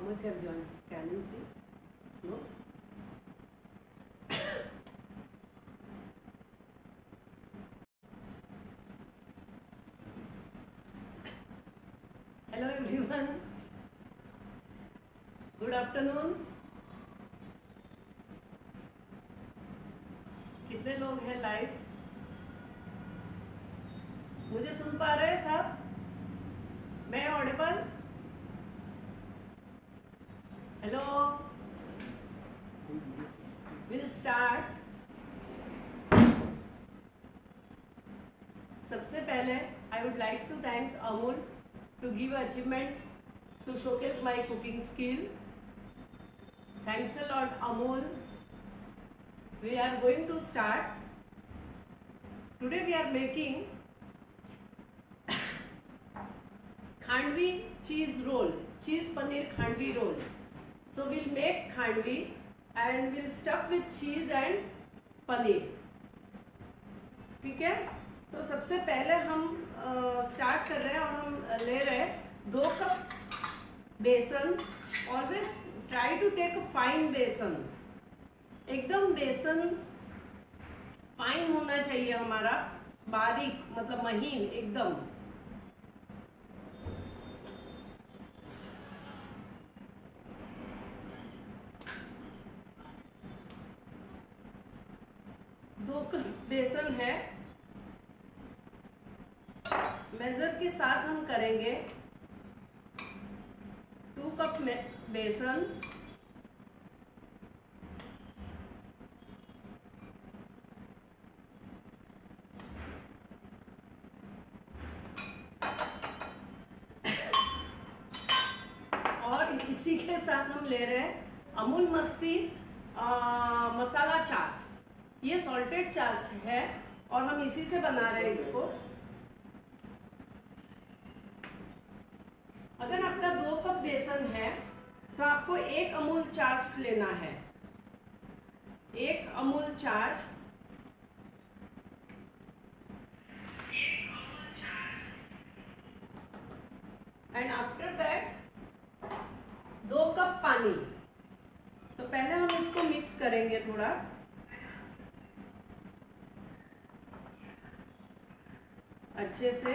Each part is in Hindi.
much have joined? Can you see? No? Hello everyone. Good afternoon. कितने लोग हैं लाइव? मुझे सुन पा रहे हैं सब? मैं ऑडिबल? Hello, will start. सबसे पहले I would like to thanks Amul to give achievement to showcase my cooking skill. Thanks a lot Amol. We are going to start. Today we are making khandvi cheese roll, cheese paneer khandvi roll. So we'll make khandvi and we'll stuff with cheese and paneer. ठीक है? तो सबसे पहले हम स्टार्ट कर रहे हैं और हम ले रहे हैं 2 कप बेसन. Always try to take fine besan. एकदम बेसन फाइन होना चाहिए हमारा, बारीक मतलब महीन एकदम. दो कप बेसन है. मेजर के साथ हम करेंगे 2 कप में बेसन, और इसी के साथ हम ले रहे हैं अमूल मस्ती मसाला चाश. ये सॉल्टेड चाश है और हम इसी से बना रहे हैं इसको. अगर आपका 2 कप बेसन है तो आपको 1 अमूल चाश लेना है. 1 अमूल चाश. एंड आफ्टर दैट 2 कप पानी. तो पहले हम इसको मिक्स करेंगे थोड़ा. अच्छे से.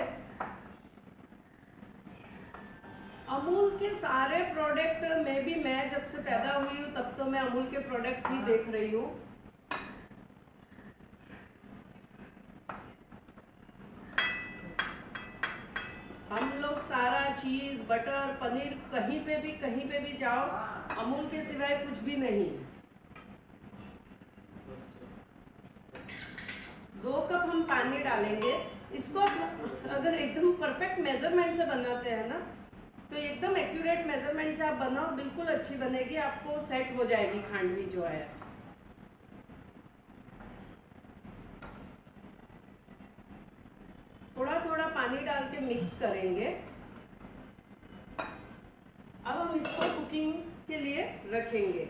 अमूल के सारे प्रोडक्ट में भी, मैं जब से पैदा हुई हूँ तब तो मैं अमूल के प्रोडक्ट ही देख रही हूँ. हम लोग सारा चीज, बटर, पनीर कहीं पे भी जाओ, अमूल के सिवाय कुछ भी नहीं. 2 कप हम पानी डालेंगे. इसको अगर एकदम परफेक्ट मेजरमेंट से बनाते हैं ना, तो एकदम एक्यूरेट मेजरमेंट से आप बनाओ, बिल्कुल अच्छी बनेगी. आपको सेट हो जाएगी खांडवी जो है. थोड़ा थोड़ा पानी डाल के मिक्स करेंगे. अब हम इसको कुकिंग के लिए रखेंगे.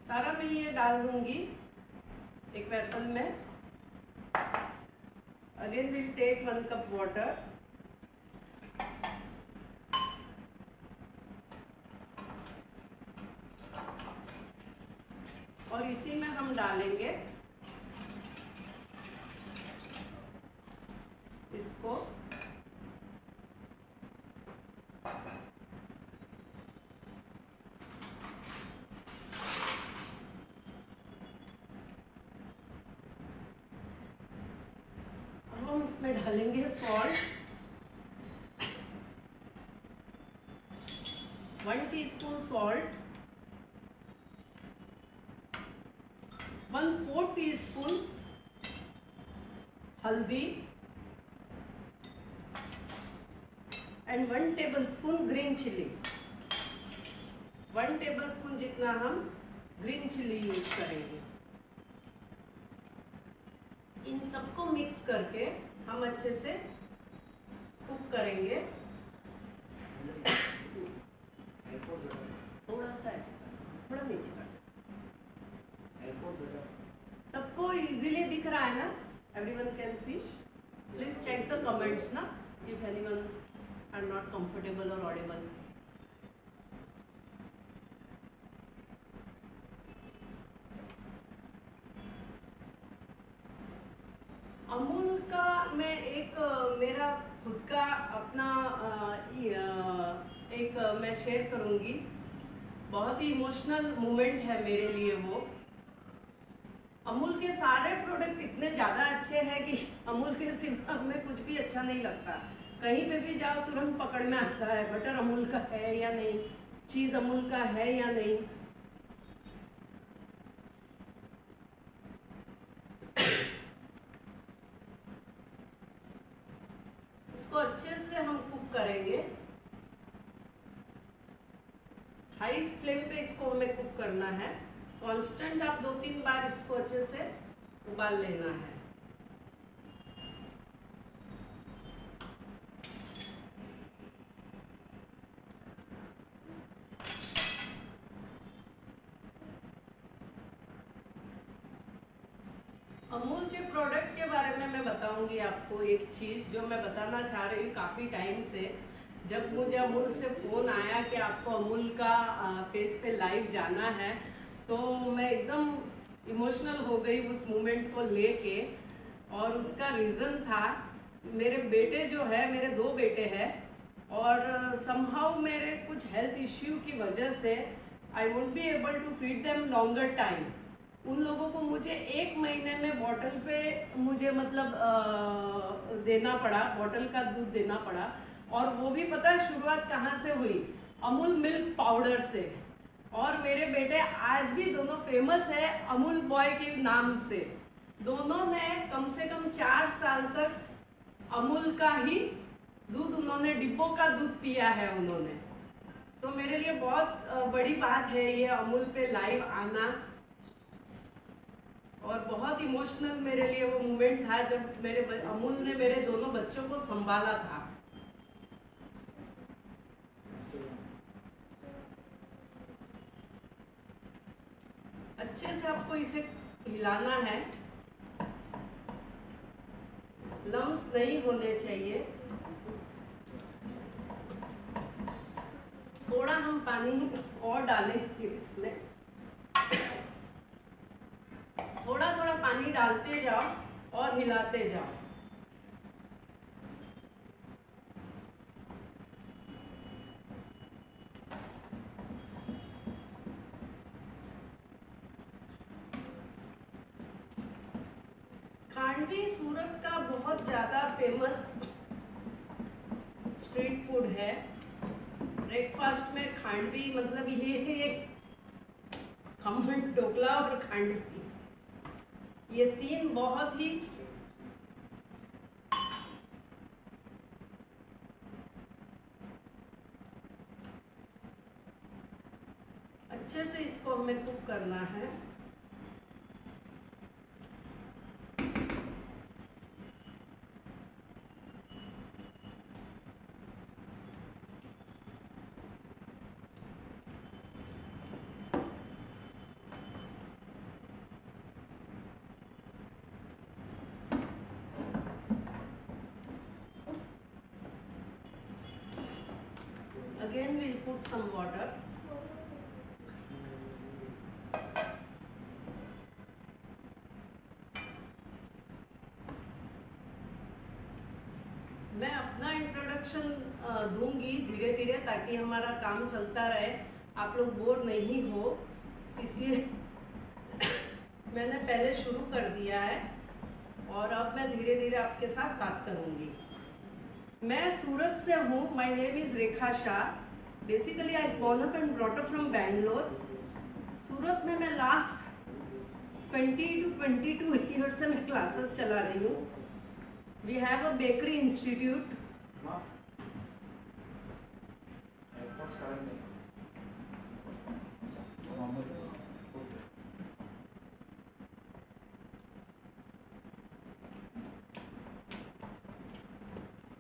सारा मैं ये डाल दूंगी एक वेसल में. Again we'll take 1 cup water. और इसी में हम डालेंगे इसको. हम इसमें डालेंगे सॉल्ट. 1 teaspoon salt. 1/4 टीस्पून हल्दी and 1 tablespoon green chili. 1 tablespoon जितना हम ग्रीन चिली यूज करेंगे. इन सबको मिक्स करके हम अच्छे से कुक करेंगे. थोड़ा सा ऐसे, थोड़ा नीचे कर. सबको इजीली दिख रहा है ना? Everyone can see. Please check the comments na if anyone are not comfortable or audible. Amul का मैं एक मेरा खुद का अपना एक मैं शेयर करूंगी। बहुत ही इमोशनल मोमेंट है मेरे लिए वो। अमूल के सारे प्रोडक्ट इतने ज़्यादा अच्छे हैं कि अमूल के सिवा हमें कुछ भी अच्छा नहीं लगता। कहीं पे भी जाओ तुरंत पकड़ में आता है बटर अमूल का है या नहीं, चीज़ अमूल का है या नहीं। इसको अच्छे से हम कुक करेंगे। हाई फ्लेम पे इसको हमें कुक करना है। कांस्टेंट आप 2-3 बार इसको अच्छे से उबाल लेना है। अमूल के प्रोडक्ट के बारे में मैं बताऊंगी आपको एक चीज़ जो मैं बताना चाह रही हूँ काफ़ी टाइम से। जब मुझे अमूल से फ़ोन आया कि आपको अमूल का पेज पे लाइव जाना है तो मैं एकदम इमोशनल हो गई उस मोमेंट को लेके। और उसका रीज़न था मेरे बेटे जो है, मेरे 2 बेटे हैं और समहाउ मेरे कुछ हेल्थ इश्यू की वजह से I won't be able to feed them longer time. उन लोगों को मुझे 1 महीने में बॉटल पे मुझे मतलब देना पड़ा, बॉटल का दूध देना पड़ा। और वो भी पता है शुरुआत कहाँ से हुई? अमूल मिल्क पाउडर से। और मेरे बेटे आज भी दोनों फेमस है अमूल बॉय के नाम से। दोनों ने कम से कम 4 साल तक अमूल का ही दूध, उन्होंने डिब्बों का दूध पिया है उन्होंने। तो मेरे लिए बहुत बड़ी बात है ये अमूल पे लाइव आना। और बहुत इमोशनल मेरे लिए वो मोमेंट था जब मेरे अमूल ने मेरे दोनों बच्चों को संभाला था। अच्छे से आपको इसे हिलाना है, लम्स नहीं होने चाहिए। थोड़ा हम पानी और डालेंगे इसमें, थोड़ा थोड़ा पानी डालते जाओ और हिलाते जाओ। खांडवी सूरत का बहुत ज़्यादा फेमस स्ट्रीट फूड है। ब्रेकफास्ट में खांडवी मतलब ये खमन, ढोकला और खांडवी, ये 3 बहुत ही अच्छे से इसको हमें कुक करना है। Again we'll put some water. मैं अपना इंट्रोडक्शन दूंगी धीरे धीरे ताकि हमारा काम चलता रहे, आप लोग बोर नहीं हो, इसलिए मैंने पहले शुरू कर दिया है और अब मैं धीरे धीरे आपके साथ बात करूंगी। मैं सूरत से हूँ। My name is Rekha Shah. Basically I born up and brought up from Bangalore. Surat में मैं लास्ट 20 to 22 ईयर से मैं क्लासेस चला रही हूँ। We have a bakery institute.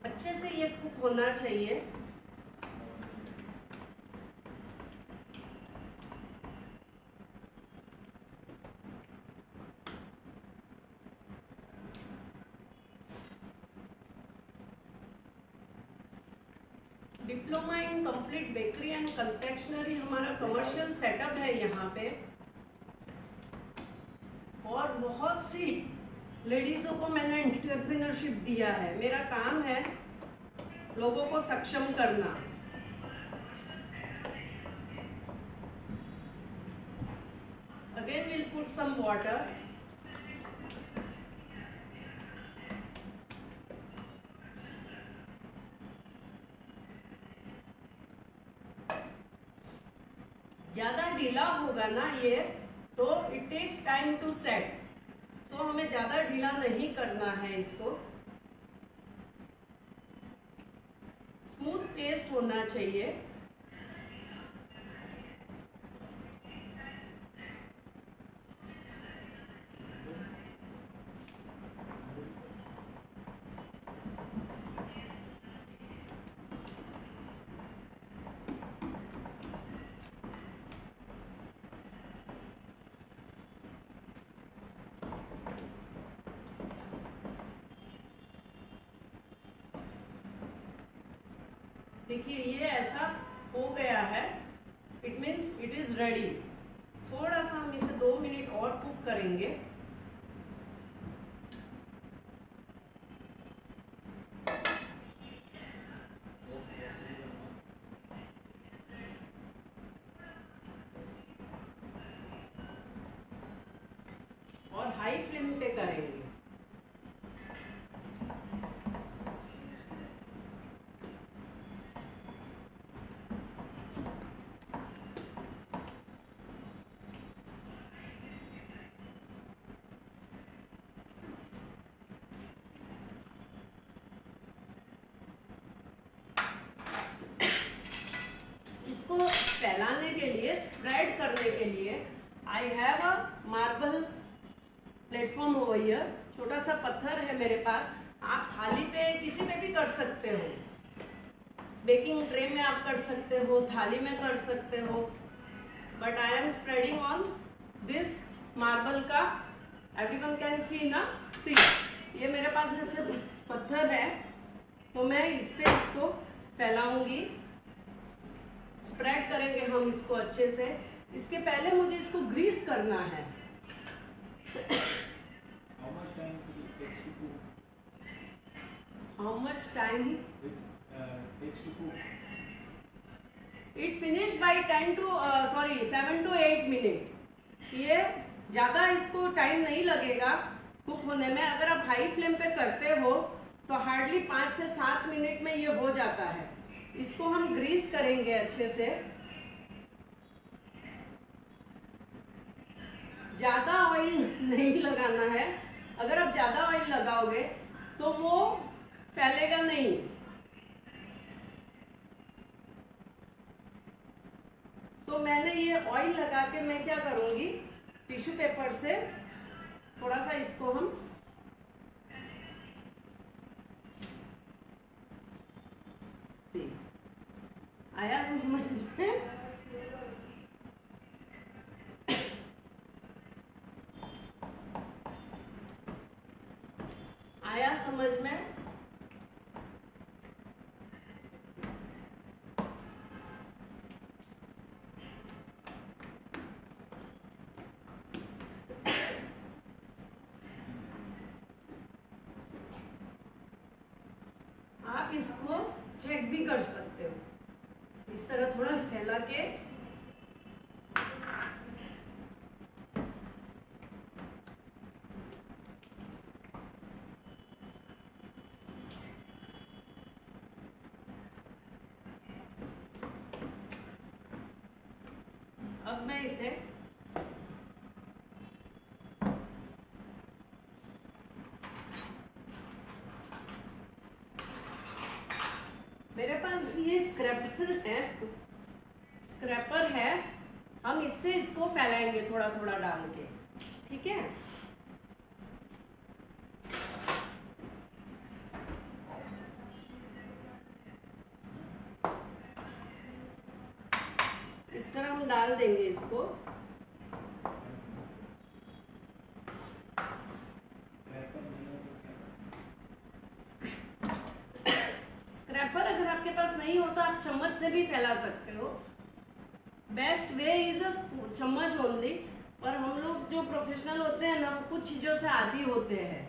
अच्छे से ये कुक होना चाहिए। Diploma in complete bakery and confectionery हमारा कमर्शियल सेटअप है यहाँ पे, और बहुत सी लेडीजों को मैंने एंटरप्रेन्योरशिप दिया है। मेरा काम है लोगों को सक्षम करना। Again will put some water. ज्यादा ढीला होगा ना ये, तो it takes time to set. So हमें ज्यादा ढीला नहीं करना है इसको, स्मूथ पेस्ट होना चाहिए। देखिए ये ऐसा हो गया है, it means it is ready. थोड़ा सा हम इसे 2 मिनट और कुक करेंगे। और हाई फ्लेम पे करेंगे। फैलाने के लिए, स्प्रेड करने के लिए I have a marble platform over here. छोटा सा पत्थर है मेरे पास। आप थाली पे किसी पे भी कर सकते हो, बेकिंग ट्रे में आप कर सकते हो, थाली में कर सकते हो, but I am spreading on this marble का। एवरीवन कैन सी ना, सी ये मेरे पास जैसे पत्थर है, तो मैं इस पे इसको फैलाऊंगी। स्प्रेड करेंगे हम इसको अच्छे से। इसके पहले मुझे इसको ग्रीस करना है। How much time it takes to cook? How much time It takes to cook? It finished by 7 to 8 minute. ये ज़्यादा इसको टाइम नहीं लगेगा कुक होने में। अगर आप हाई फ्लेम पे करते हो तो हार्डली 5 से 7 मिनट में ये हो जाता है। इसको हम ग्रीस करेंगे अच्छे से। ज़्यादा ऑयल नहीं लगाना है। अगर आप ज़्यादा ऑयल लगाओगे तो वो फैलेगा नहीं। तो मैंने ये ऑयल लगा के मैं क्या करूंगी, टिश्यू पेपर से थोड़ा सा इसको हम आया समझ में? आया समझ में? आप इसको चेक भी कर सकते हो, इस तरह थोड़ा फैला के। अब मैं इसे मेरे पास ये स्क्रैपर है, हम इससे इसको फैलाएंगे थोड़ा थोड़ा डाल के, ठीक है। इस तरह हम डाल देंगे इसको। स्क्रैपर अगर आपके पास नहीं नहीं हो तो आप चम्मच से भी फैला सकते हो। बेस्ट वे इज अ चम्मच ओनली। पर हम लोग जो प्रोफेशनल होते हैं ना, वो कुछ चीजों से आदी होते हैं।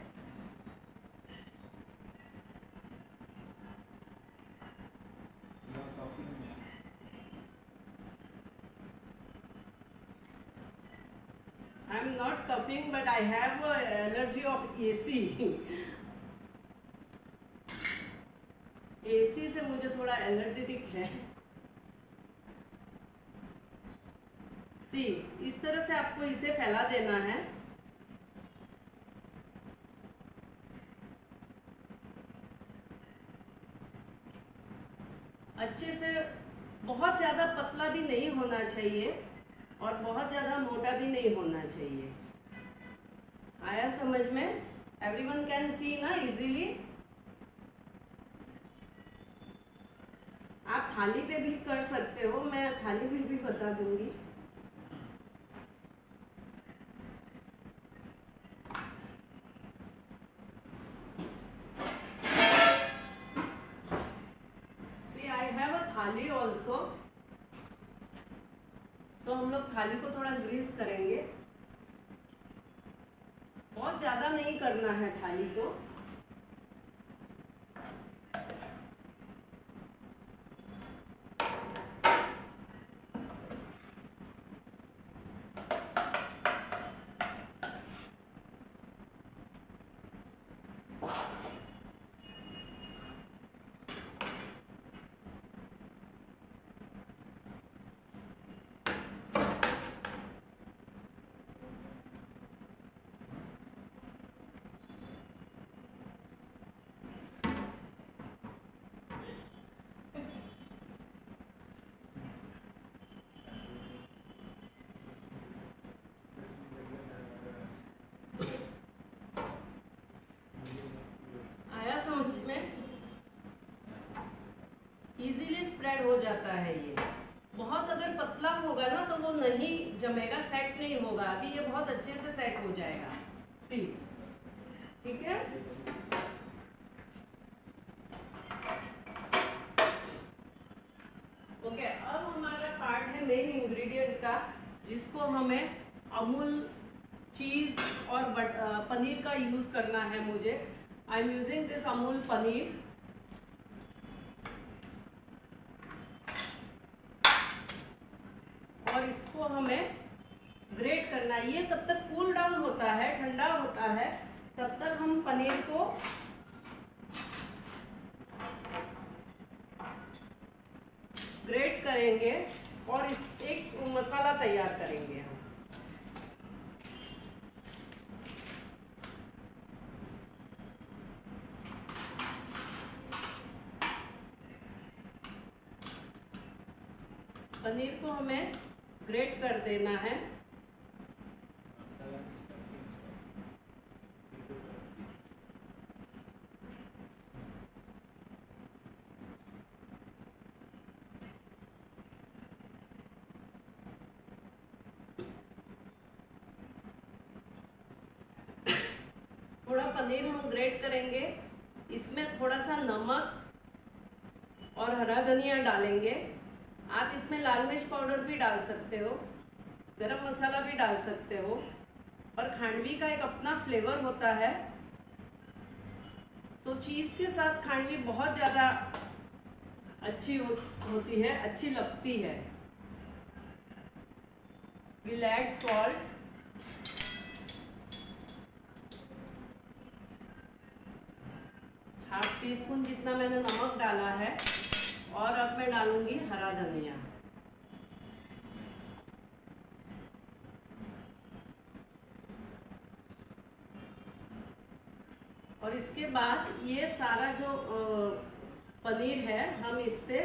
You are coughing, yeah. I am not coughing but I have allergy of AC। AC से मुझे थोड़ा एलर्जेटिक है। सी, इस तरह से आपको इसे फैला देना है। अच्छे से, बहुत ज्यादा पतला भी नहीं होना चाहिए और बहुत ज्यादा मोटा भी नहीं होना चाहिए। आया समझ में? एवरीवन कैन सी ना इजीली। आप थाली पे भी कर सकते हो, मैं थाली पे भी बता दूंगी। सी, आई हैव अ थाली ऑल्सो। सो हम लोग थाली को थोड़ा ग्रीस करेंगे। बहुत ज्यादा नहीं करना है थाली को। आया समझ में? इजीली स्प्रेड हो जाता है ये। बहुत अगर पतला होगा ना तो वो नहीं जमेगा, सेट नहीं होगा। अभी ये बहुत अच्छे से सेट हो जाएगा। सी, ठीक है। ओके, अब हमारा पार्ट है मेन इंग्रेडिएंट का, जिसको हमें अमूल चीज और पनीर का यूज करना है। मुझे I am using this Amul paneer. और इसको हमें ग्रेट करना है। ये तब तक कूल डाउन होता है, ठंडा होता है, तब तक हम पनीर को ग्रेट करेंगे और एक मसाला तैयार करेंगे हम। पनीर को हमें ग्रेट कर देना है। Salam is coughing, people coughing. थोड़ा पनीर हम ग्रेट करेंगे, इसमें थोड़ा सा नमक और हरा धनिया डालेंगे। आप इसमें लाल मिर्च पाउडर भी डाल सकते हो, गरम मसाला भी डाल सकते हो। और खांडवी का एक अपना फ्लेवर होता है। तो चीज़ के साथ खांडवी बहुत ज़्यादा अच्छी होती है, अच्छी लगती है। Will add salt. Half tea spoon जितना मैंने नमक डाला है। और अब मैं डालूंगी हरा धनिया। और इसके बाद ये सारा जो पनीर है हम इस पे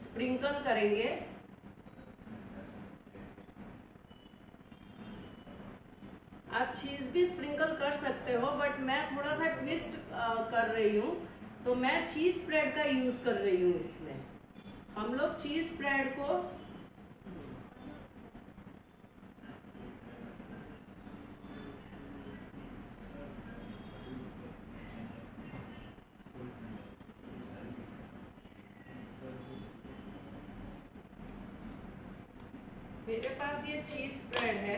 स्प्रिंकल करेंगे। आप चीज भी स्प्रिंकल कर सकते हो, बट मैं थोड़ा सा ट्विस्ट कर रही हूँ, तो मैं चीज स्प्रेड का यूज कर रही हूँ इसमें। हम लोग चीज स्प्रेड को मेरे पास ये चीज स्प्रेड है।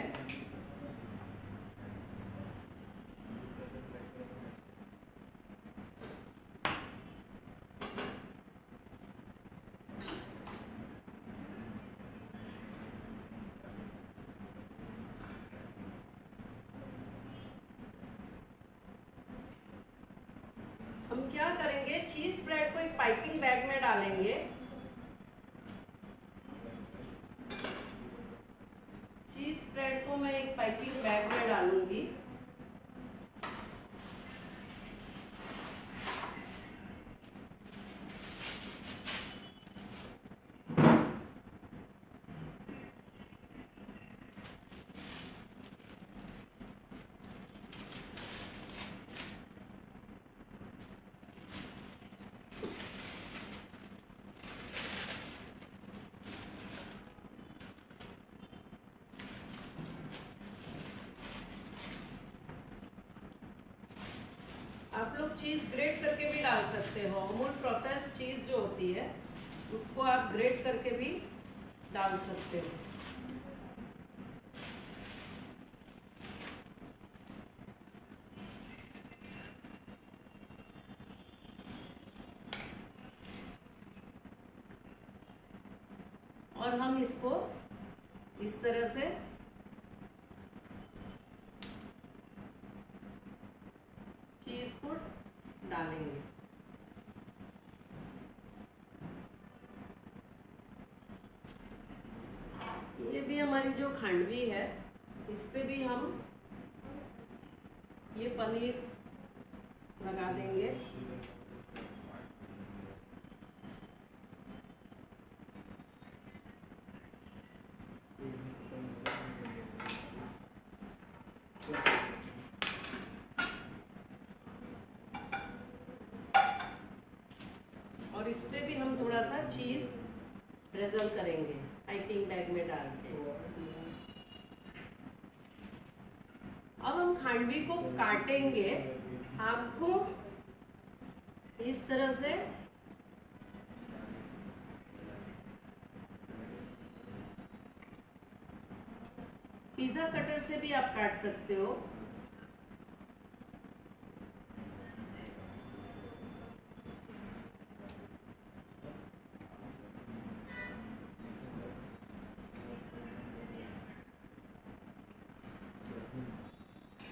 हम क्या करेंगे, चीज स्प्रेड को एक पाइपिंग बैग में डालेंगे। चीज स्प्रेड को मैं एक पाइपिंग बैग में डालूंगी। आप लोग चीज ग्रेट करके भी डाल सकते हो। अमूल प्रोसेस चीज जो होती है उसको आप ग्रेट करके भी डाल सकते हो। और हम इसको इस तरह से चीज को डालेंगे। ये भी हमारी जो खांडवी है, इस पे भी हम ये पनीर लगा देंगे। और इस पे भी हम थोड़ा सा चीज ड्रेजल करेंगे पाइपिंग बैग में डाल के। अब हम खांडवी को काटेंगे। आपको इस तरह से पिज्जा कटर से भी आप काट सकते हो।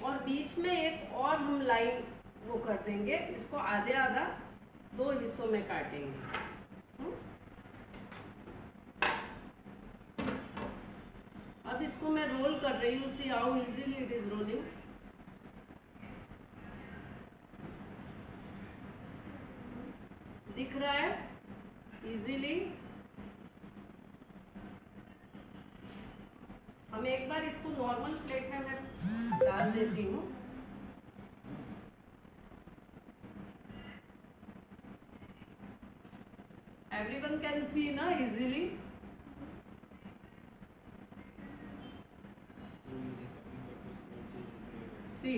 और बीच में एक और हम लाइन वो कर देंगे, इसको आधे आधा दो हिस्सों में काटेंगे। अब इसको मैं रोल कर रही हूँ। सी how easily it is rolling. दिख रहा है इजीली। हम एक बार इसको नॉर्मल प्लेट में मैं डाल देती हूँ। एवरीवन कैन सी ना इजीली। सी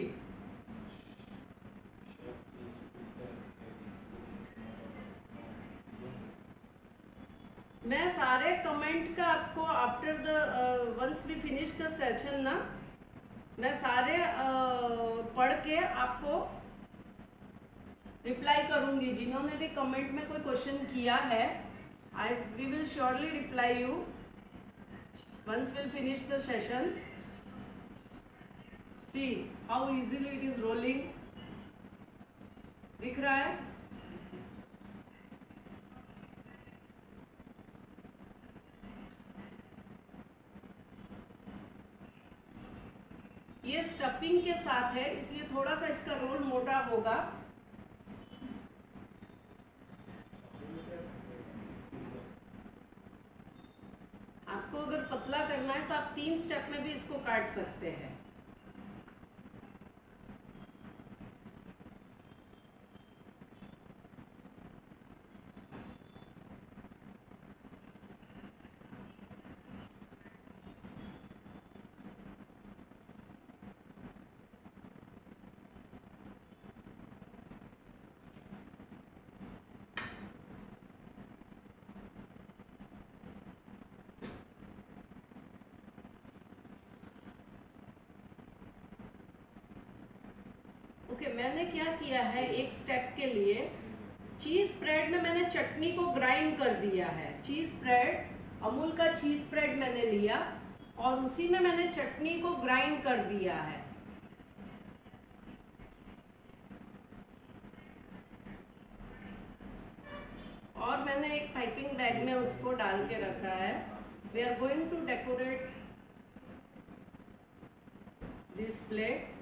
मैं सारे कमेंट का आपको after the once we finish the session ना, मैं सारे पढ़ के आपको रिप्लाई करूंगी। जिन्होंने भी कमेंट में कोई क्वेश्चन किया है, we will surely reply you once will finish the session. See how easily it is rolling. दिख रहा है। ये स्टफिंग के साथ है, इसलिए थोड़ा सा इसका रोल मोटा होगा। आपको अगर पतला करना है तो आप 3 स्टेप में भी इसको काट सकते हैं। ओके, मैंने क्या किया है एक स्टेप के लिए, चीज स्प्रेड में मैंने चटनी को ग्राइंड कर दिया है। चीज स्प्रेड, अमूल का चीज स्प्रेड मैंने लिया और उसी में मैंने चटनी को ग्राइंड कर दिया है। और मैंने एक पाइपिंग बैग में उसको डाल के रखा है। We are going to decorate this plate.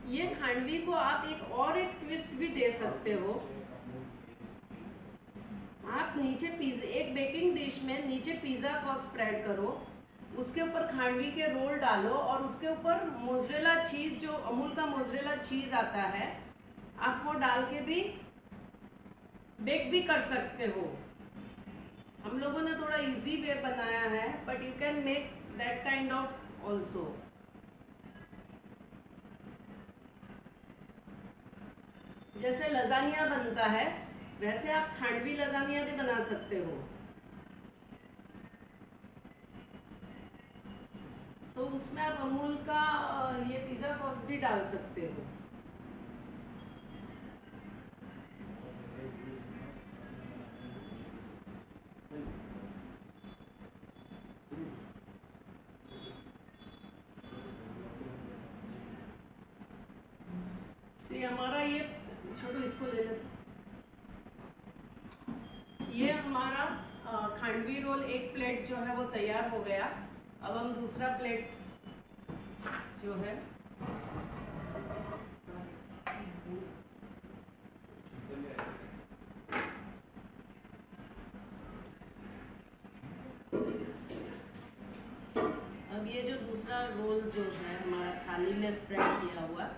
ये खांडवी को आप एक ट्विस्ट भी दे सकते हो। आप नीचे एक बेकिंग डिश में नीचे पिज्जा सॉस स्प्रेड करो, उसके ऊपर खांडवी के रोल डालो और उसके ऊपर मोज़रेला चीज, जो अमूल का मोज़रेला चीज आता है, आप वो डाल के भी बेक भी कर सकते हो। हम लोगों ने थोड़ा इजी वे बनाया है, but you can make that kind of also. जैसे लजानिया बनता है वैसे आप खांडवी लजानिया भी बना सकते हो। तो उसमें आप अमूल का ये पिज्जा सॉस भी डाल सकते हो। हमारा ये छोटू इसको ले लो। ये हमारा खांडवी रोल एक प्लेट जो है वो तैयार हो गया। अब हम दूसरा प्लेट जो है अब ये जो दूसरा रोल जो है हमारा थाली में स्प्रेड किया हुआ,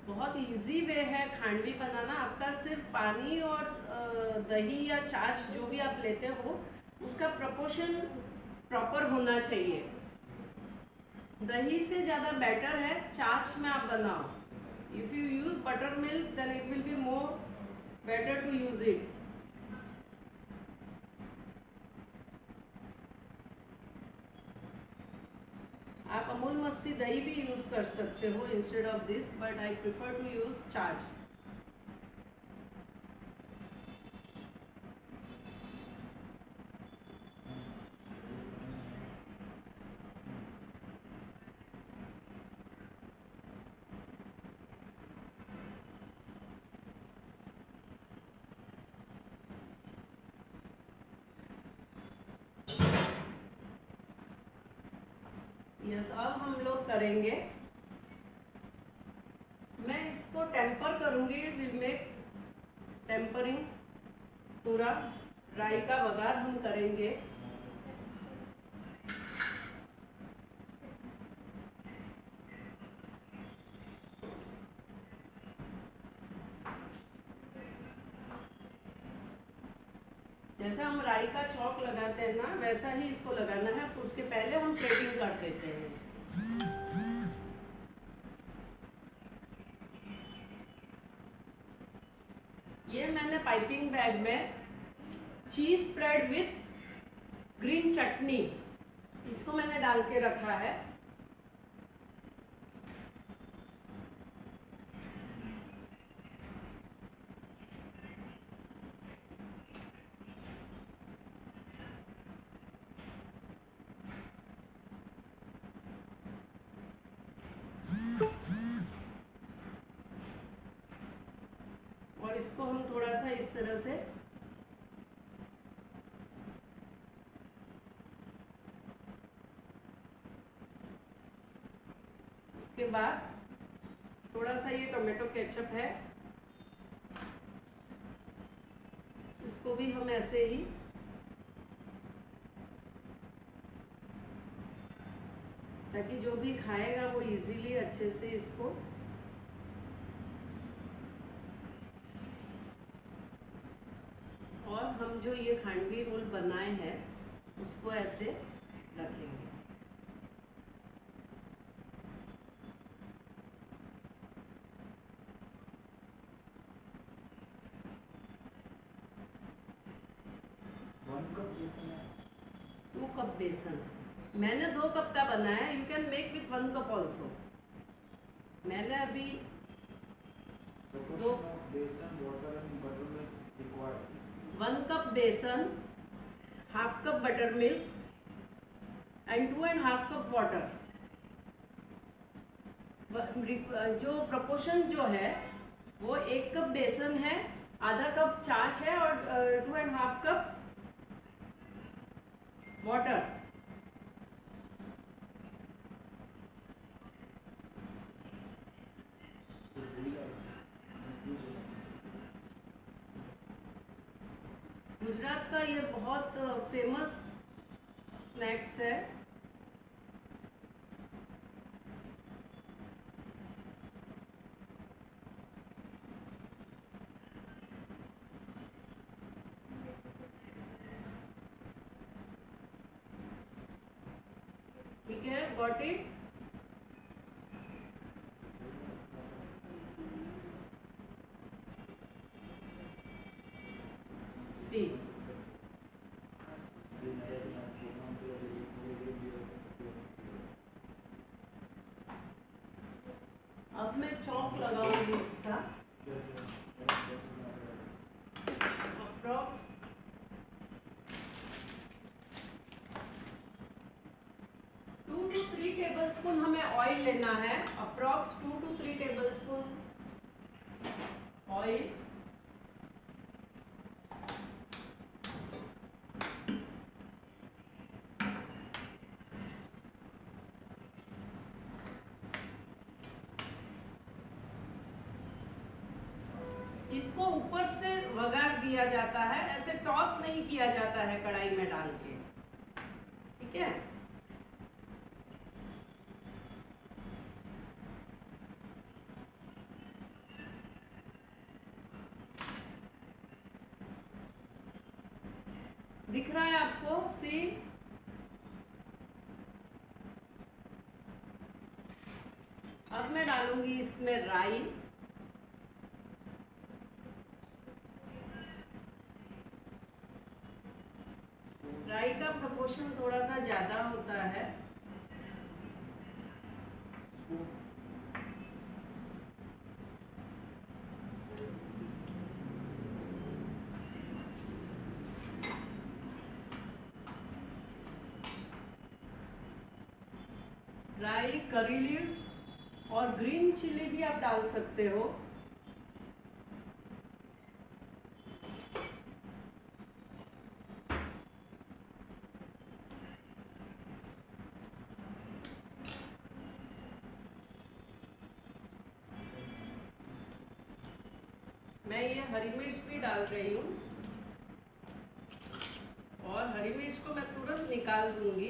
बहुत इजी वे है खांडवी बनाना। आपका सिर्फ पानी और दही या छाछ जो भी आप लेते हो उसका प्रोपोर्शन प्रॉपर होना चाहिए। दही से ज़्यादा बेटर है छाछ में आप बनाओ। If you use butter milk then it will be more better to use it. आप अमूल मस्ती दही भी यूज कर सकते हो instead of this, but I prefer to use chaas. Yes, अब हम लोग करेंगे, मैं इसको टेम्पर करूंगी। विल मेक टेम्परिंग, पूरा राई का बघार हम करेंगे। जैसा हम राई का चौक लगाते हैं ना, वैसा ही इसको लगाना है। तो उसके पहले हम प्लेटिंग कर देते हैं। ये मैंने पाइपिंग बैग में चीज स्प्रेड विथ ग्रीन चटनी, इसको मैंने डाल के रखा है। तरह से। उसके बाद थोड़ा सा ये टोमेटो केचप है, इसको भी हम ऐसे ही ताकि जो भी खाएगा वो इजीली अच्छे से इसको और हम जो ये खांडवी रोल बनाए हैं उसको ऐसे रखेंगे। टू कप बेसन, मैंने 2 कप का बनाया, you can make with 1 cup also. मैंने अभी 1 कप बेसन, half cup butter milk and 2.5 cup water. जो प्रपोर्शन जो है वो 1 कप बेसन है, आधा कप छाछ है और 2.5 कप वाटर। गुजरात का ये बहुत फेमस स्नैक्स है। ठीक है, गॉट इट। सी अब मैं चॉक लगाऊंगी इसका अप्रॉक्स 2 to 3 टेबलस्पून हमें ऑयल लेना है। Approx 2 to 3 tablespoon oil. इसको ऊपर से वगार दिया जाता है, ऐसे टॉस नहीं किया जाता है कढ़ाई में डाल के, ठीक है। दिख रहा है आपको? सी अब मैं डालूंगी इसमें राई। राई का प्रोपोर्शन थोड़ा सा ज्यादा होता है। राई, करी लीव्स और ग्रीन चिली भी आप डाल सकते हो। मैं ये हरी मिर्च भी डाल रही हूँ और हरी मिर्च को मैं तुरंत निकाल दूंगी।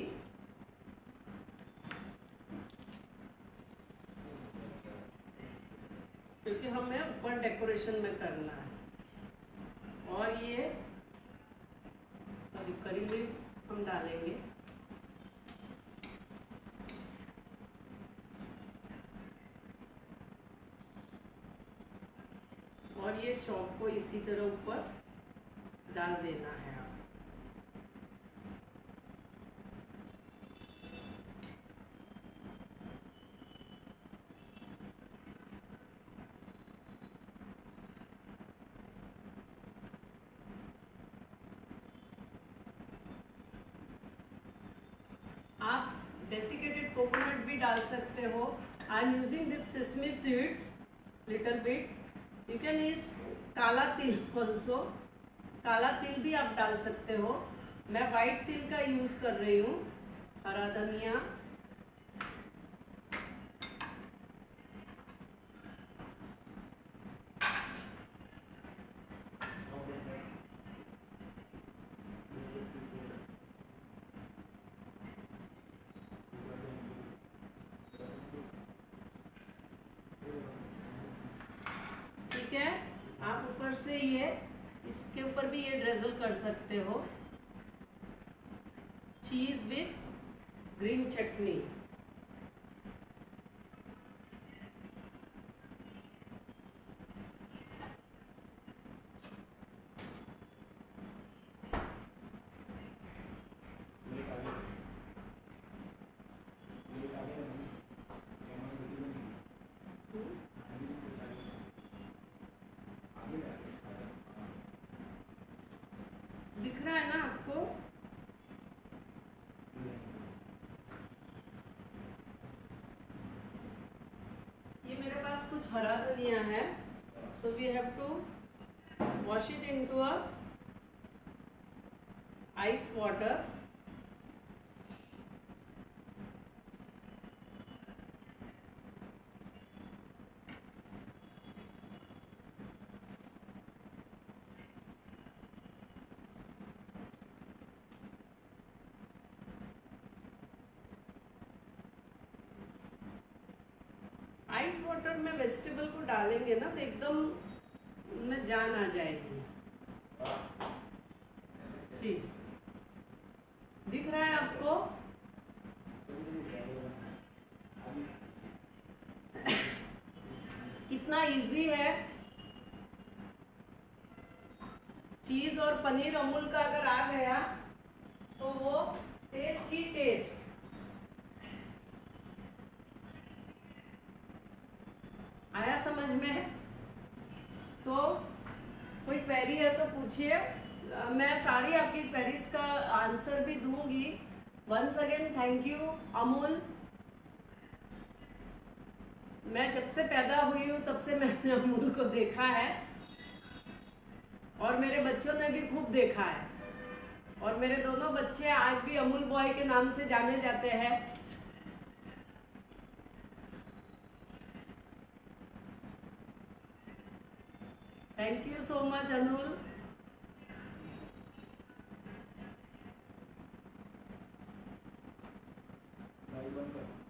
क्योंकि हमें ऊपर डेकोरेशन में करना है। और ये सॉरी करी लीव्स हम डालेंगे। और ये चॉप को इसी तरह ऊपर डाल देना है। आप डेसिकेटेड कोकोनट भी डाल सकते हो। I am using this sesame seeds little bit. You can use kala til also. काला तिल भी आप डाल सकते हो। मैं वाइट तिल का यूज कर रही हूँ। हरा धनिया, ठीक है। आप ऊपर से ये इसके ऊपर भी ये ड्रेजल कर सकते हो, चीज विथ ग्रीन चटनी। दिख रहा है ना आपको? ये मेरे पास कुछ हरा धनिया है, so we have to wash it into a ice water. Ice water में वेजिटेबल को डालेंगे ना तो एकदम में जान आ जाएगी। सी, दिख रहा है आपको? कितना इजी है। चीज और पनीर अमूल का अगर आ गया तो वो टेस्ट ही टेस्ट। आया समझ में? सो कोई क्वेरी है तो पूछिए, मैं सारी आपकी क्वेरीज का आंसर भी दूंगी। Once again thank you Amul. मैं जब से पैदा हुई हूँ तब से मैंने अमूल को देखा है और मेरे बच्चों ने भी खूब देखा है, और मेरे दोनों बच्चे आज भी अमूल बॉय के नाम से जाने जाते हैं। Thank you so much Anul. Live बंद कर।